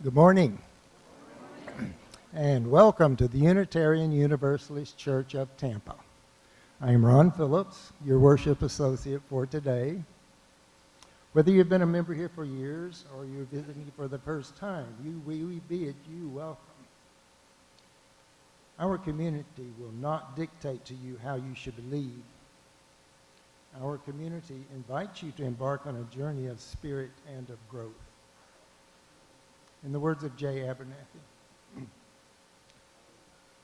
Good morning, and welcome to the Unitarian Universalist Church of Tampa. I am Ron Phillips, your worship associate for today. Whether you've been a member here for years or you're visiting for the first time, we bid you welcome. Our community will not dictate to you how you should believe. Our community invites you to embark on a journey of spirit and of growth. In the words of J. Abernathy,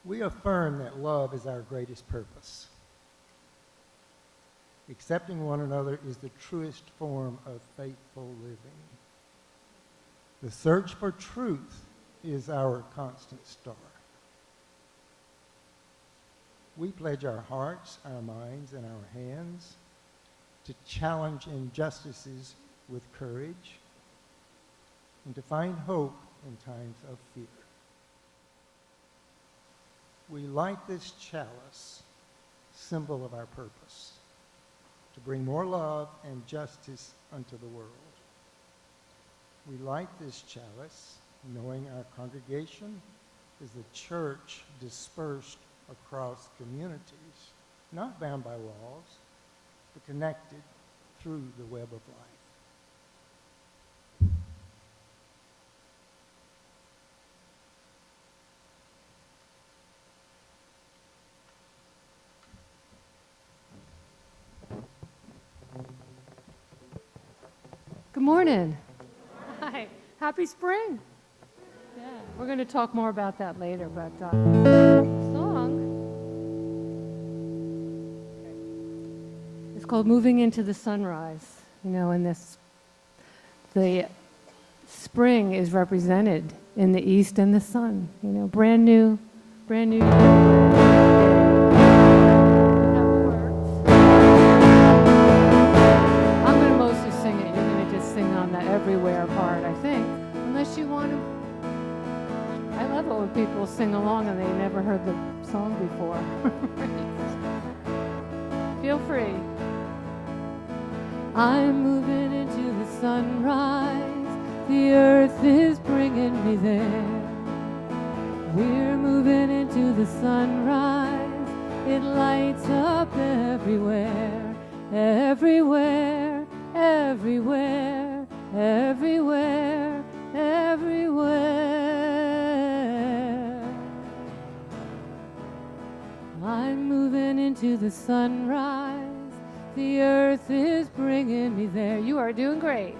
we affirm that love is our greatest purpose. Accepting one another is the truest form of faithful living. The search for truth is our constant star. We pledge our hearts, our minds, and our hands to challenge injustices with courage and to find hope in times of fear. We light this chalice, symbol of our purpose, to bring more love and justice unto the world. We light this chalice, knowing our congregation is the church dispersed across communities, not bound by walls, but connected through the web of life. Good morning. Hi. Happy spring. Yeah, we're going to talk more about that later, but song is called Moving into the Sunrise. You know, and the spring is represented in the east and the sun. You know, brand new. Everywhere part, I think, unless you want to. I love it when people sing along and they never heard the song before. Feel free. I'm moving into the sunrise. The earth is bringing me there. We're moving into the sunrise. It lights up everywhere, everywhere, everywhere. Everywhere, everywhere. I'm moving into the sunrise. The earth is bringing me there. You are doing great.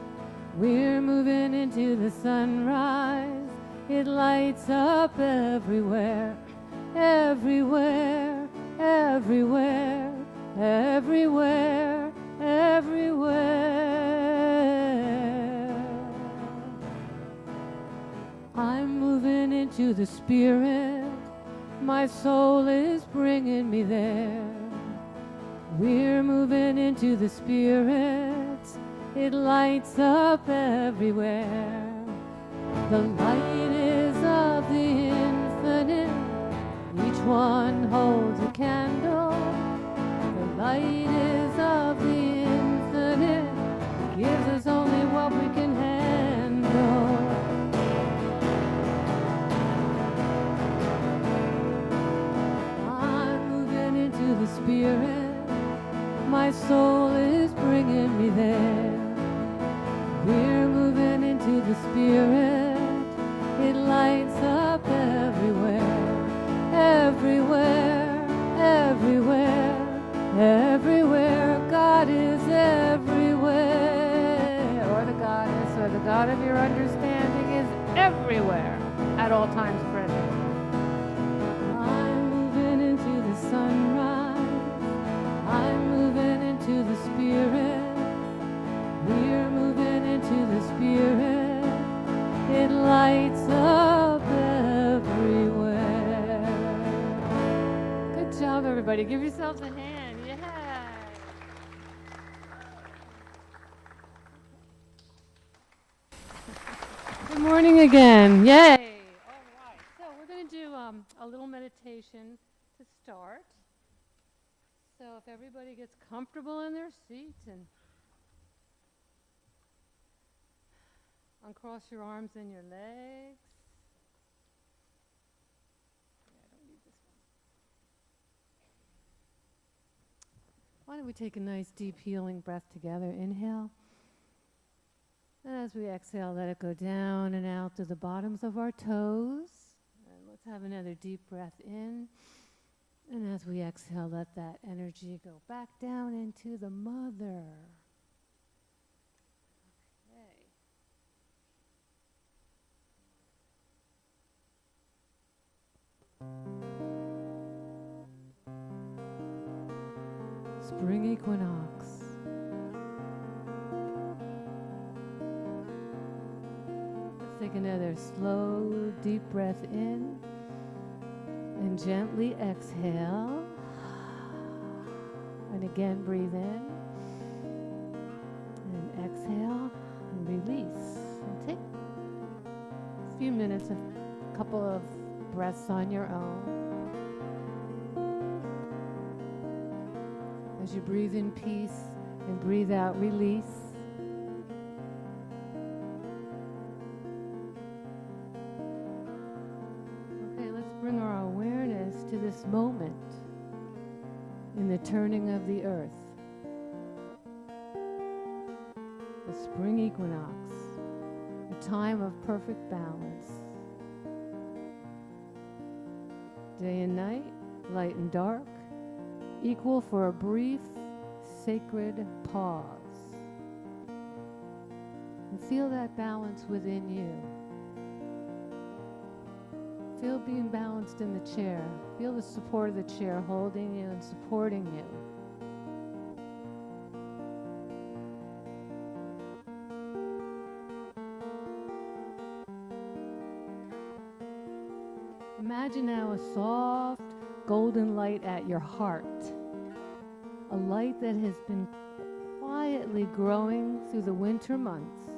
We're moving into the sunrise. It lights up everywhere, everywhere, everywhere, everywhere, everywhere. I'm moving into the spirit. My soul is bringing me there. We're moving into the spirit. It lights up everywhere. The light is of the infinite. Each one holds a candle. The light is of the infinite. It gives us only what we can handle. The spirit, my soul is bringing me there. We're moving into the spirit. It lights up everywhere, everywhere, everywhere, everywhere. God is everywhere, or the goddess, or the God of your understanding is everywhere at all times present. I'm moving into the sunrise. I'm moving into the spirit. We're moving into the spirit. It lights up everywhere. Good job, everybody. Give yourselves a hand. Yeah. Good morning again. Yay. All right. So we're going to do a little meditation to start. So if everybody gets comfortable in their seats and Uncross your arms and your legs. Yeah, I don't need this one. Why don't we take a nice deep healing breath together? Inhale. And as we exhale, let it go down and out to the bottoms of our toes. And let's have another deep breath in. And as we exhale, let that energy go back down into the mother. Okay. Spring equinox. Let's take another slow, deep breath in. And gently exhale. And again, breathe in. And exhale. And release. And take a few minutes, a couple of breaths on your own. As you breathe in peace and breathe out release. Okay, let's bring our awareness to this moment in the turning of the earth. The spring equinox, a time of perfect balance. Day and night, light and dark, equal for a brief, sacred pause. And feel that balance within you. Feel being balanced in the chair. Feel the support of the chair holding you and supporting you. Imagine now a soft, golden light at your heart. A light that has been quietly growing through the winter months,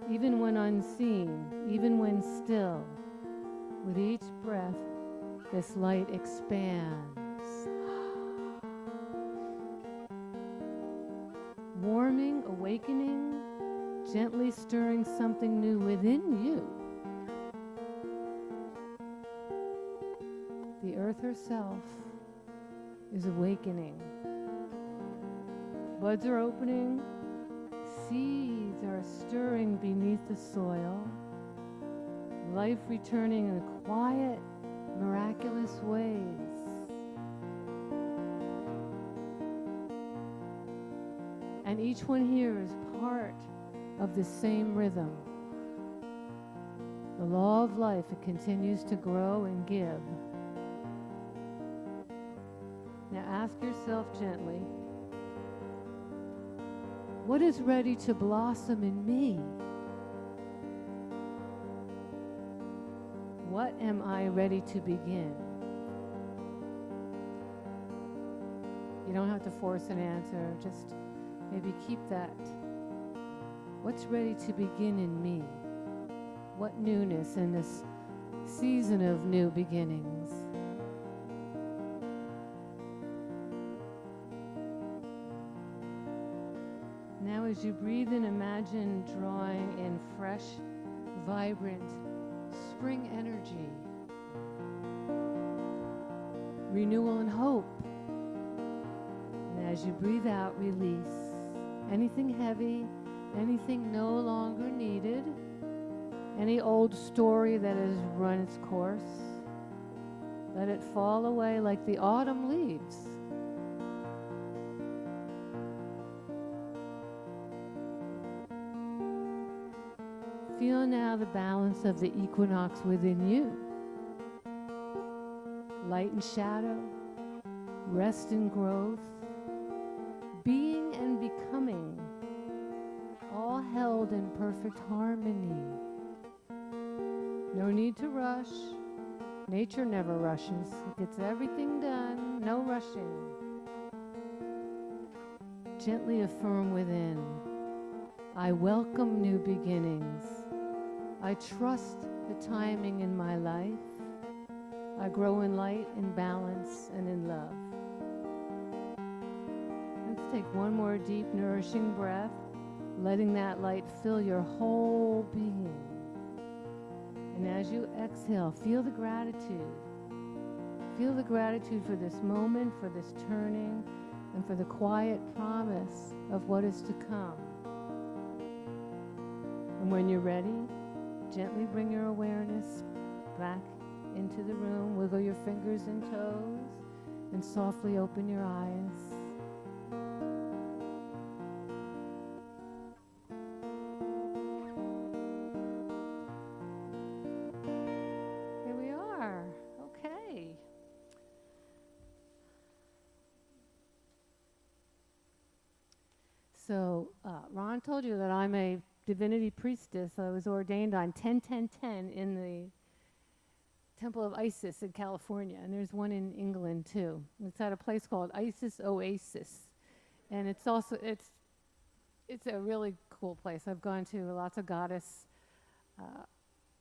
even when unseen, even when still. With each breath, this light expands. Warming, awakening, gently stirring something new within you. The earth herself is awakening. Buds are opening, seeds are stirring beneath the soil, life returning in quiet, miraculous ways. And each one here is part of the same rhythm. The law of life, it continues to grow and give. Now ask yourself gently, what is ready to blossom in me? What am I ready to begin? You don't have to force an answer, just maybe keep that. What's ready to begin in me? What newness in this season of new beginnings? Now as you breathe in, imagine drawing in fresh, vibrant spring energy, renewal and hope. And as you breathe out, release anything heavy, anything no longer needed, any old story that has run its course. Let it fall away like the autumn leaves. Feel now the balance of the equinox within you. Light and shadow, rest and growth, being and becoming, all held in perfect harmony. No need to rush. Nature never rushes. It gets everything done, no rushing. Gently affirm within, I welcome new beginnings. I trust the timing in my life. I grow in light, in balance, and in love. Let's take one more deep, nourishing breath. letting that light fill your whole being. And as you exhale, feel the gratitude. Feel the gratitude for this moment, for this turning, and for the quiet promise of what is to come. And when you're ready, gently bring your awareness back into the room. Wiggle your fingers and toes, and softly open your eyes. Here we are. Okay. So Ron told you that I'm a divinity priestess. I was ordained on 10-10-10 in the Temple of Isis in California, and there's one in England too. It's at a place called Isis Oasis, and it's a really cool place. I've gone to lots of goddess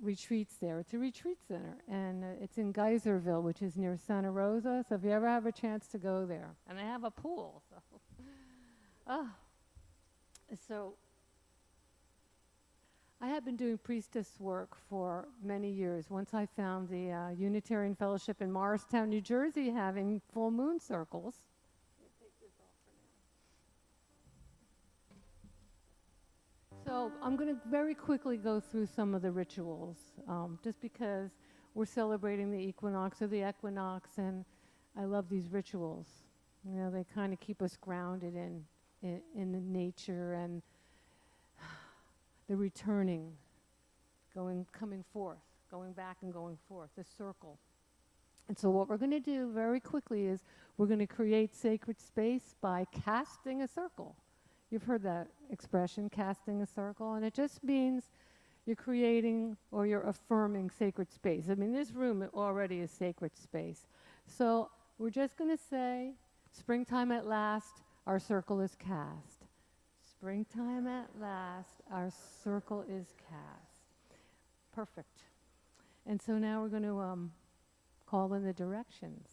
retreats there. It's a retreat center, and it's in Geyserville, which is near Santa Rosa. So if you ever have a chance to go there, and they have a pool, so I had been doing priestess work for many years. Once I found the Unitarian Fellowship in Morristown, New Jersey, having full moon circles. Let me take this off for now. So I'm going to very quickly go through some of the rituals, just because we're celebrating the equinox or the equinox, and I love these rituals. You know, they kind of keep us grounded in the nature and the returning, coming forth, going back and going forth, the circle. And so what we're going to do very quickly is we're going to create sacred space by casting a circle. You've heard that expression, casting a circle, and it just means you're creating or you're affirming sacred space. I mean, this room already is sacred space. So we're just going to say, springtime at last, our circle is cast. Springtime at last, our circle is cast. Perfect. And so now we're going to call in the directions.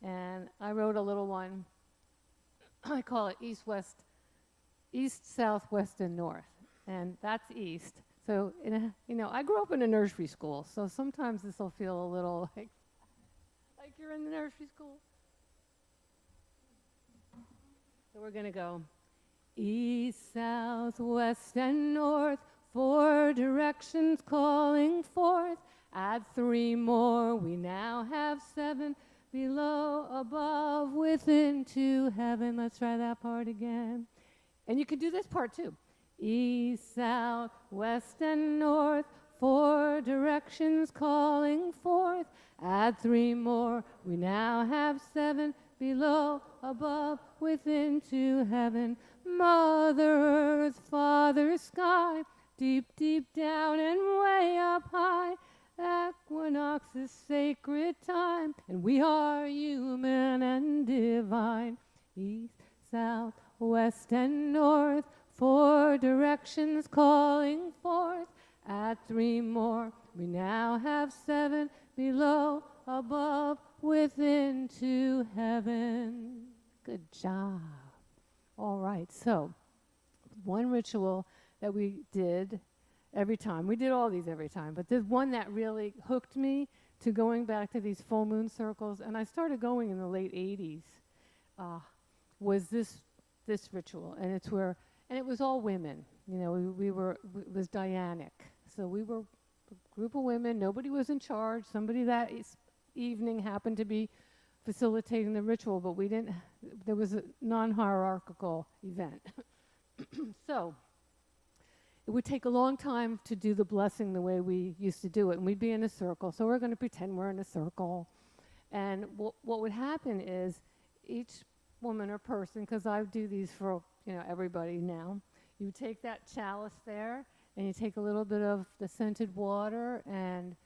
And I wrote a little one. I call it east, south, west, and north. And that's east. So, I grew up in a nursery school, so sometimes this will feel a little like you're in the nursery school. So we're going to go east, south, west, and north, 4 directions calling forth. Add 3 more, we now have 7. Below, above, within, to heaven. Let's try that part again. And you can do this part too. East, south, west, and north, 4 directions calling forth. Add 3 more, we now have 7. Below, above, within, to heaven. Mother Earth, Father Sky, deep, deep down and way up high. Equinox is sacred time, and we are human and divine. East, south, west, and north, 4 directions calling forth. Add 3 more, we now have 7. Below, above, within, to heaven. Good job. All right, so one ritual that we did every time, we did all these every time, but there's one that really hooked me to going back to these full moon circles, and I started going in the late 80s, was this ritual, and it was all women. You know, it was Dianic. So we were a group of women, nobody was in charge, somebody that evening happened to be facilitating the ritual, but there was a non-hierarchical event. So it would take a long time to do the blessing the way we used to do it, and we'd be in a circle. So we're going to pretend we're in a circle. And what would happen is each woman or person, because I do these for everybody now, you take that chalice there, and you take a little bit of the scented water, and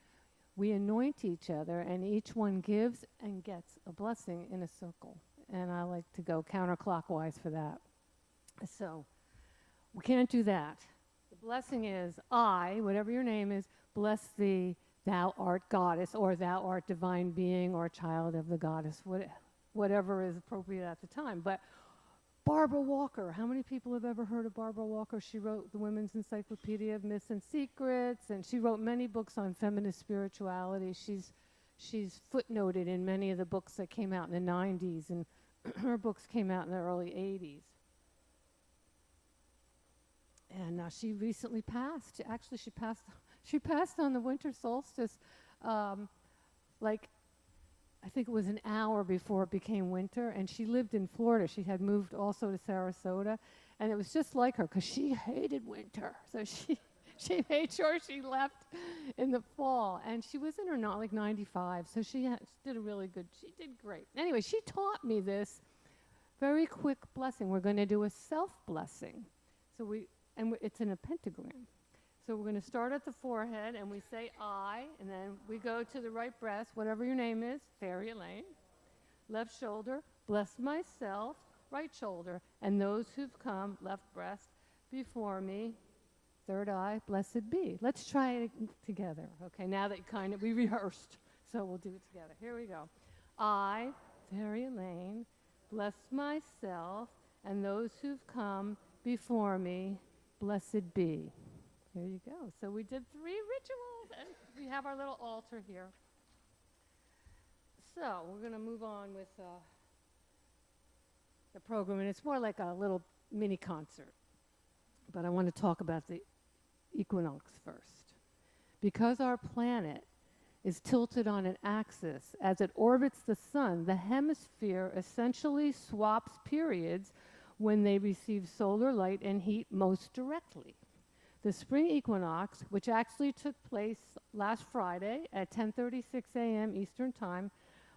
we anoint each other, and each one gives and gets a blessing in a circle. And I like to go counterclockwise for that. So we can't do that. The blessing is, I, whatever your name is, bless thee, thou art goddess, or thou art divine being, or child of the goddess, whatever is appropriate at the time. But Barbara Walker. How many people have ever heard of Barbara Walker? She wrote the Women's Encyclopedia of Myths and Secrets, and she wrote many books on feminist spirituality. She's footnoted in many of the books that came out in the 90s, and her books came out in the early 80s. And she recently passed. Actually, she passed on the winter solstice, like I think it was an hour before it became winter, and she lived in Florida. She had moved also to Sarasota, and it was just like her because she hated winter. So she made sure she left in the fall, and she was in her 95, so she did a really good, she did great. Anyway, she taught me this very quick blessing. We're going to do a self-blessing. So it's in a pentagram. So we're going to start at the forehead, and we say I, and then we go to the right breast, whatever your name is, Fairy Elaine. Left shoulder, bless myself, right shoulder, and those who've come, left breast, before me, third eye, blessed be. Let's try it together, okay? Now that we rehearsed, so we'll do it together. Here we go. I, Fairy Elaine, bless myself, and those who've come before me, blessed be. There you go. So we did 3 rituals, and we have our little altar here. So we're going to move on with the program, and it's more like a little mini concert. But I want to talk about the equinox first. Because our planet is tilted on an axis as it orbits the sun, the hemisphere essentially swaps periods when they receive solar light and heat most directly. The spring equinox, which actually took place last Friday at 10:36 a.m. Eastern Time,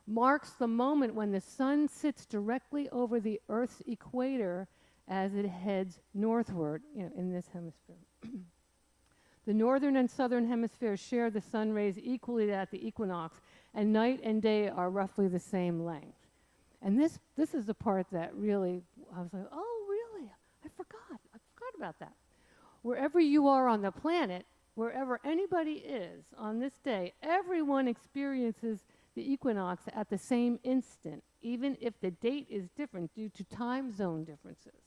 marks the moment when the sun sits directly over the Earth's equator as it heads northward, in this hemisphere. The northern and southern hemispheres share the sun rays equally at the equinox, and night and day are roughly the same length. And this is the part that really, I was like, oh, really? I forgot about that. Wherever you are on the planet, wherever anybody is on this day, everyone experiences the equinox at the same instant, even if the date is different due to time zone differences.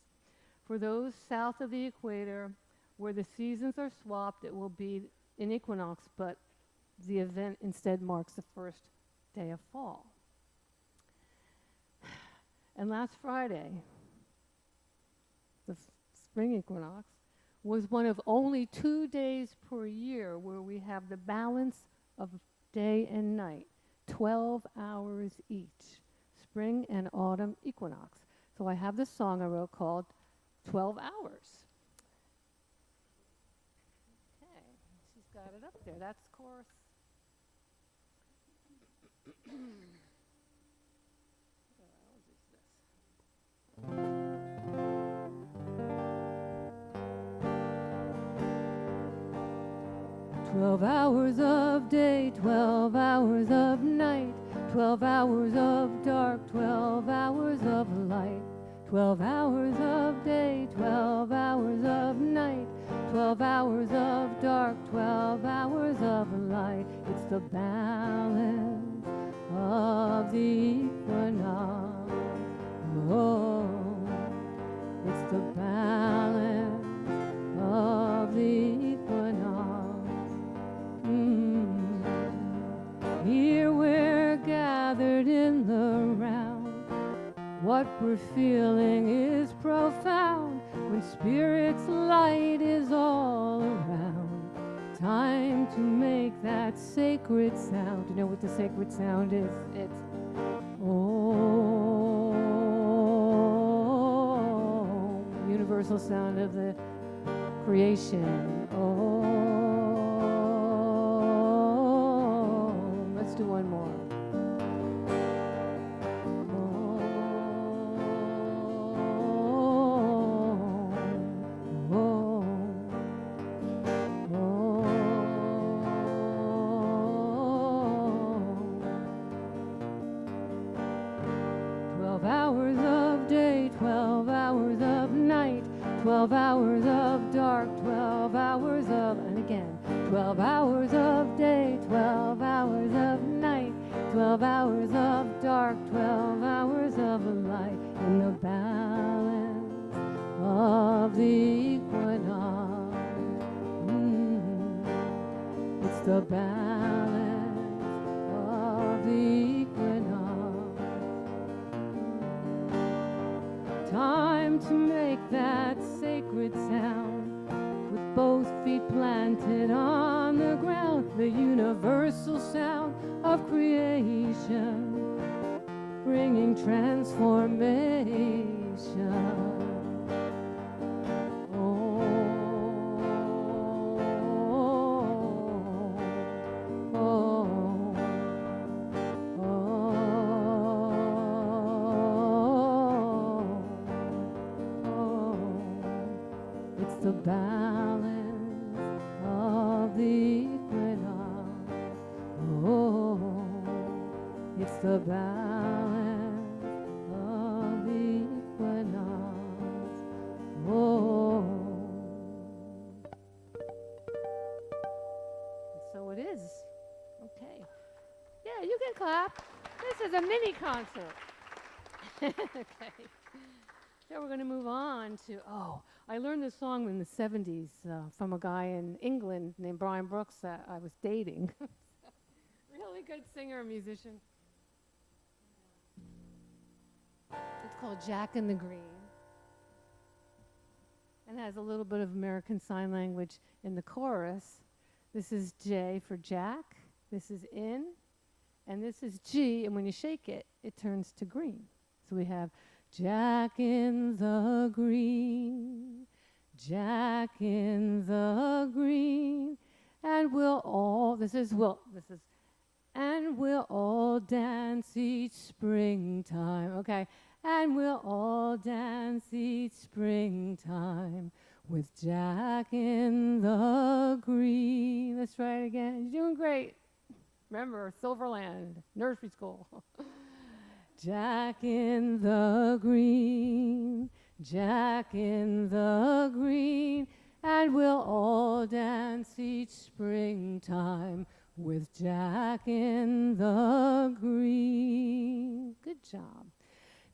For those south of the equator, where the seasons are swapped, it will be an equinox, but the event instead marks the first day of fall. And last Friday, the spring equinox, was one of only 2 days per year where we have the balance of day and night, 12 hours each, spring and autumn equinox. So I have this song I wrote called 12 Hours. Okay, she's got it up there. That's chorus. 12 hours of day, 12 hours of night, 12 hours of dark, 12 hours of light, 12 hours of day, 12 hours of night, 12 hours of dark, 12 hours of light. It's the balance of the equinox. Oh, it's the balance of the equinox. Here we're gathered in the round. What we're feeling is profound when Spirit's light is all around. Time to make that sacred sound. Do you know what the sacred sound is? It's oh, universal sound of the creation. Oh, let's do one more. Hours of day, 12 hours of night, 12 hours of dark, 12 hours of, and again, 12 hours of day, 12 hours of night, 12 hours of dark, 12 hours of light, in the balance the balance of the equinox. Time to make that sacred sound with both feet planted on the ground, the universal sound of creation, bringing transformation. It's the balance of the equinox. Oh, it's the balance of the equinox. Oh. And so it is. Okay. Yeah, you can clap. This is a mini concert. Okay. So we're going to move on to, I learned this song in the 70s from a guy in England named Brian Brooks that I was dating. Really good singer and musician. It's called Jack in the Green. And has a little bit of American Sign Language in the chorus. This is J for Jack. This is in. And this is G. And when you shake it, it turns to green. So we have Jack in the green, Jack in the green, and we'll all, and we'll all dance each springtime, okay? And we'll all dance each springtime with Jack in the green. Let's try it again. You're doing great. Remember, Silverland, nursery school. Jack in the green, Jack in the green, and we'll all dance each springtime with Jack in the green. Good job.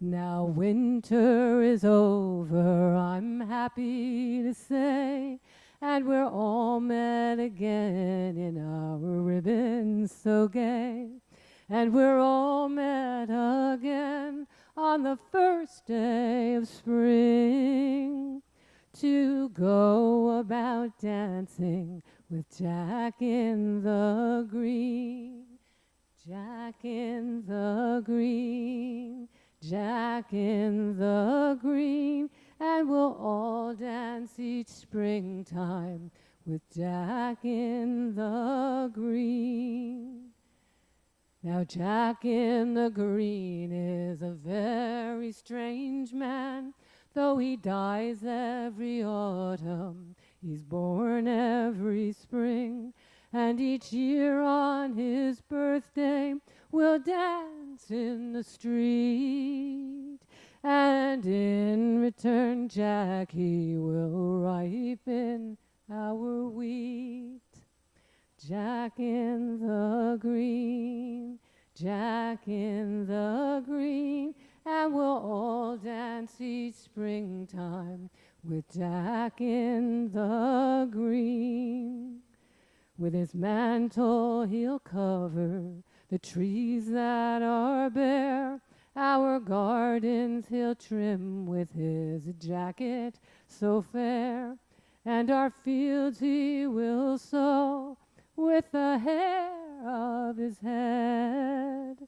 Now winter is over, I'm happy to say, and we're all met again in our ribbons so gay. And we're all met again on the first day of spring to go about dancing with Jack in the green. Jack in the green, Jack in the green, and we'll all dance each springtime with Jack in the green. Now Jack in the green is a very strange man, though he dies every autumn, he's born every spring, and each year on his birthday we'll dance in the street, and in return, Jack, he will ripen our wheat. Jack in the green, Jack in the green, and we'll all dance each springtime with Jack in the green. With his mantle he'll cover the trees that are bare, our gardens he'll trim with his jacket so fair, and our fields he will sow with the hair of his head,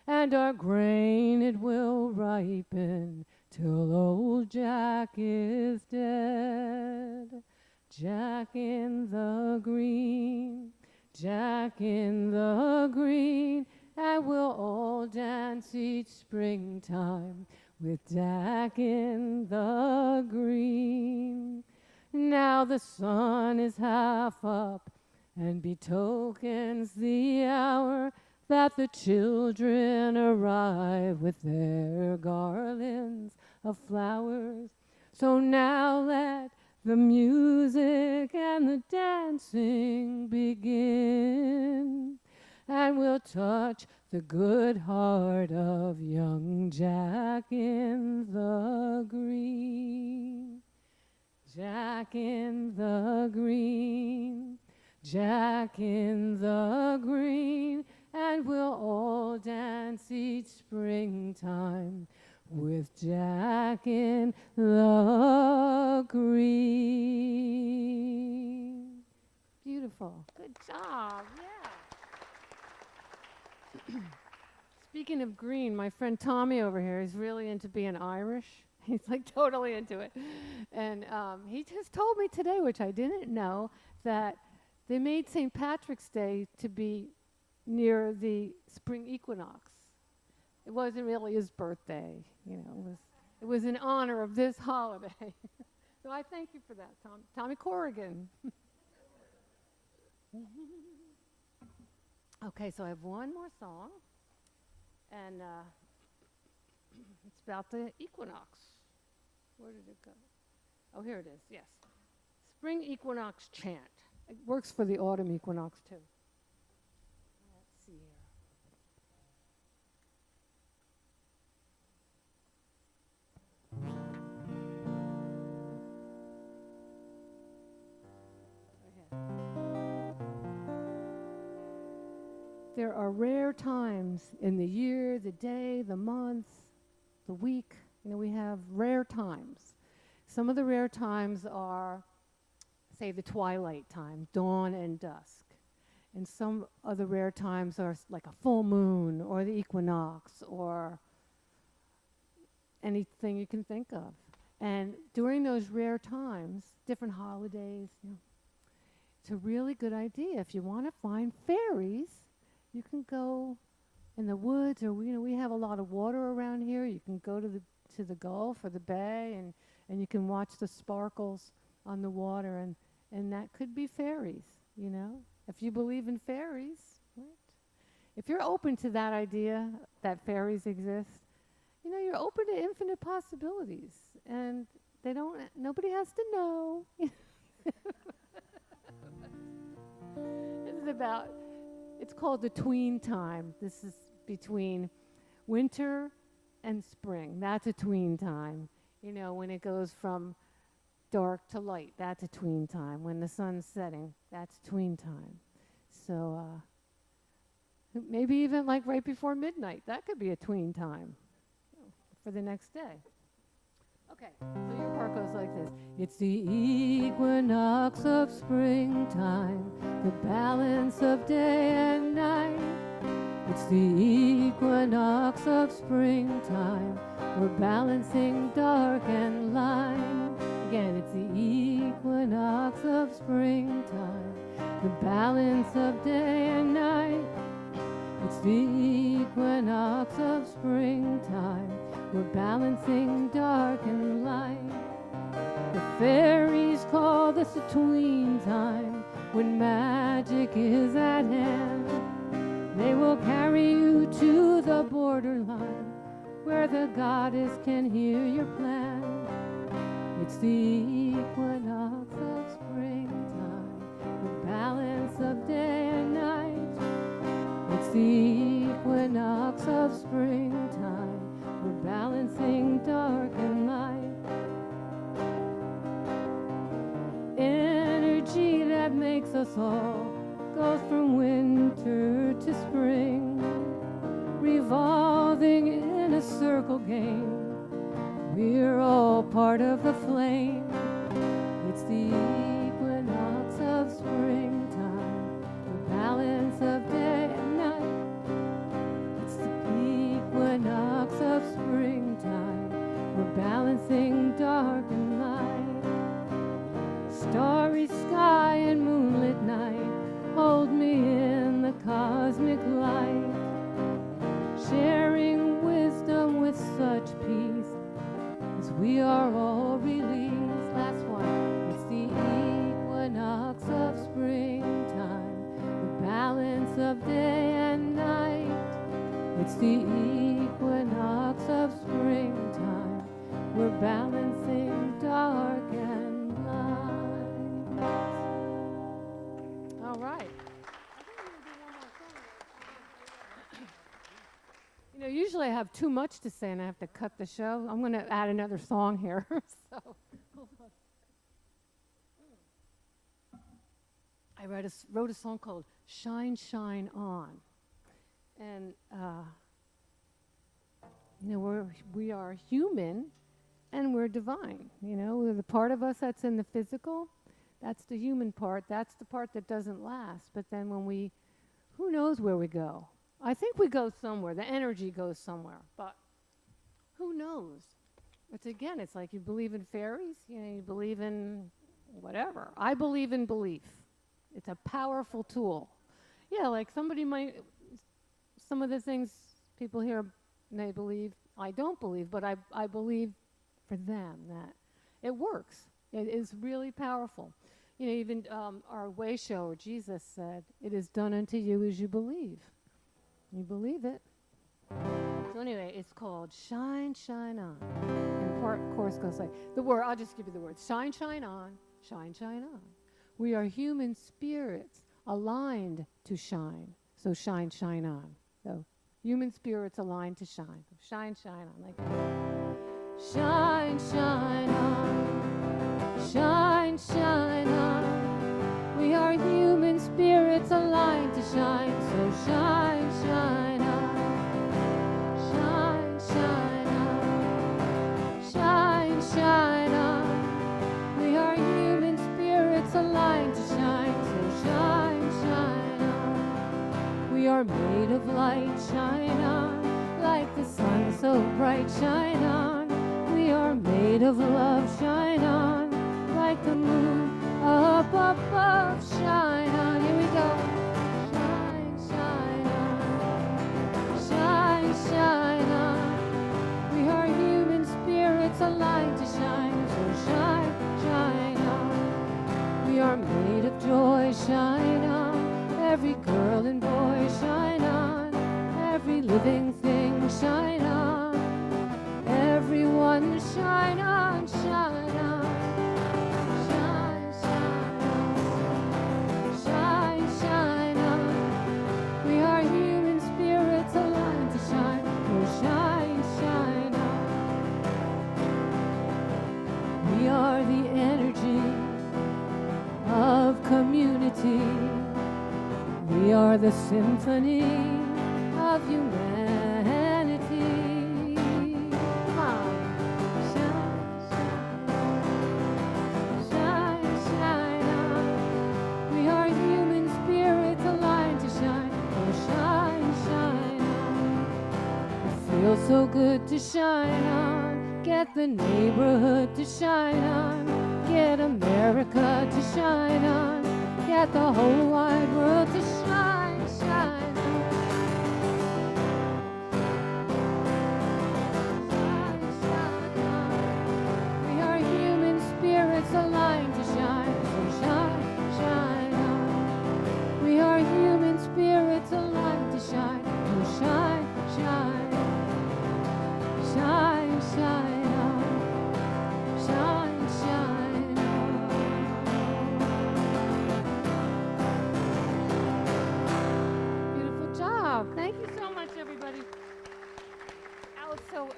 and our grain it will ripen till old Jack is dead. Jack in the green, Jack in the green, and we'll all dance each springtime with Jack in the green. Now the sun is half up and betokens the hour that the children arrive with their garlands of flowers. So now let the music and the dancing begin, and we'll touch the good heart of young Jack in the green. Jack in the green, Jack in the green, and we'll all dance each springtime with Jack in the green. Beautiful. Good job. Yeah. Speaking of green, my friend Tommy over here is really into being Irish. He's like totally into it. And he just told me today, which I didn't know, that they made St. Patrick's Day to be near the spring equinox. It wasn't really his birthday, you know. It was in honor of this holiday. So I thank you for that, Tommy Corrigan. Okay, so I have one more song, and it's about the equinox. Where did it go? Oh, here it is, yes. Spring equinox chant. It works for the autumn equinox, too. Let's see here. There are rare times in the year, the day, the month, the week. You know, we have rare times. Some of the rare times are, say, the twilight time, dawn and dusk. And some of the rare times are like a full moon or the equinox or anything you can think of. And during those rare times, different holidays, you know, it's a really good idea. If you want to find fairies, you can go in the woods, or we have a lot of water around here. You can go to the Gulf or the bay, and you can watch the sparkles on the water, and that could be fairies, you know, if you believe in fairies, right? If you're open to that idea that fairies exist, you know, you're open to infinite possibilities, and nobody has to know. It's called the tween time. This is between winter and spring. That's a tween time. You know, when it goes from dark to light, that's a tween time. When the sun's setting, that's tween time. So maybe even like right before midnight, that could be a tween time for the next day. Okay, so your part goes like this. It's the equinox of springtime, the balance of day and night. It's the equinox of springtime, we're balancing dark and light. Again, it's the equinox of springtime, the balance of day and night. It's the equinox of springtime, we're balancing dark and light. The fairies call this a tween time, when magic is at hand. They will carry you to the borderline, where the goddess can hear your plan. It's the equinox of springtime, the balance of day and night. It's the equinox of springtime, we're balancing dark and light. Energy that makes us all go from winter to spring, revolving in a circle game. We're all part of the flame. It's the equinox of springtime, the balance of day and night. It's the equinox of springtime, we're balancing dark and light. Starry sky and moonlit night, hold me in the cosmic light. Sharing wisdom with such peace, as we are all released. Last one. It's the equinox of springtime, the balance of day and night. It's the equinox of springtime, we're balancing dark and light. All right. You know, usually I have too much to say and I have to cut the show. I'm going to add another song here. So, I I wrote a song called Shine, Shine On. And, we are human and we're divine. We're the part of us that's in the physical. That's the human part. That's the part that doesn't last. But then who knows where we go? I think we go somewhere. The energy goes somewhere. But who knows? It's like you believe in fairies. You believe in whatever. I believe in belief. It's a powerful tool. Yeah, like some of the things people here may believe, I don't believe, but I believe for them that it works. It is really powerful. Even our way shower, Jesus said, "It is done unto you as you believe." You believe it. So anyway, it's called Shine, Shine On. And part chorus goes like, I'll just give you the words. Shine, shine on, shine, shine on. We are human spirits aligned to shine. So shine, shine on. So human spirits aligned to shine. So shine, shine on. Like that. Shine, shine on. Shine, shine on. We are human spirits aligned to shine. So shine, shine on. Shine, shine on. Shine, shine on. We are human spirits aligned to shine. So shine, shine on. We are made of light. Shine on. Like the sun so bright. Shine on. We are made of love. Shine on. Like the moon up above. Shine on. Here we go. Shine, shine on. Shine, shine on. We are human spirits aligned to shine. So shine, shine on. We are made of joy. Shine on. Every girl and boy. Shine on. Every living thing. Shine on. Everyone shine on. Shine on. Shine, shine on. Shine, shine on. We are human spirits aligned to shine. Oh, shine, shine on. We are the energy of community. We are the symphony of humanity. Come on. Shine, shine, shine, shine on. We are human spirits aligned to shine. Oh, shine, shine on. It feels so good to shine on. Get the neighborhood to shine on. Get America to shine on. Get the whole wide world to shine, shine on. Shine, shine on. We are human spirits aligned to shine. So shine, shine on. We are human spirits aligned to shine. So shine, shine. Shine, shine on. Shine, shine on. Beautiful job. Thank you so much, everybody.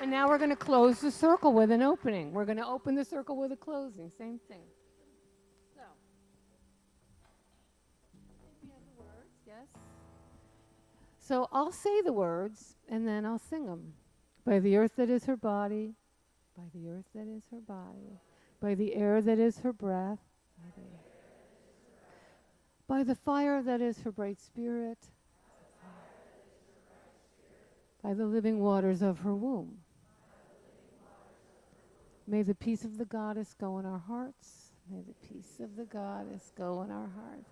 And now we're going to close the circle with an opening. We're going to open the circle with a closing. Same thing. So, we have the words, yes? So I'll say the words, and then I'll sing them. By the earth that is her body, by the earth that is her body, by the air that is her breath, by the fire that is her bright spirit, by the living waters of her womb. May the peace of the goddess go in our hearts. May the peace of the goddess go in our hearts.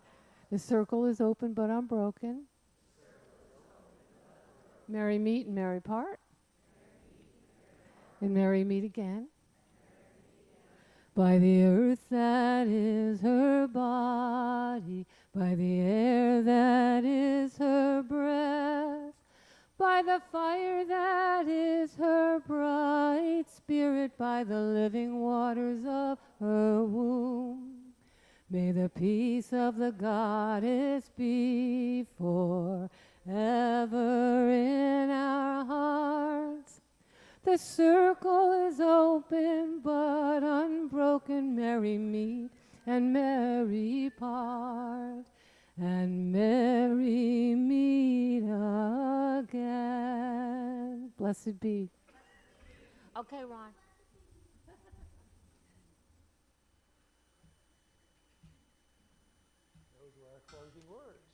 The circle is open but unbroken. Merry meet and merry part. And merry meet again. By the earth that is her body, by the air that is her breath, by the fire that is her bright spirit, by the living waters of her womb. May the peace of the goddess be forever in our hearts. The circle is open but unbroken. Merry meet and merry part. and merry meet again. Blessed be. Okay, Ron. Those were our closing words.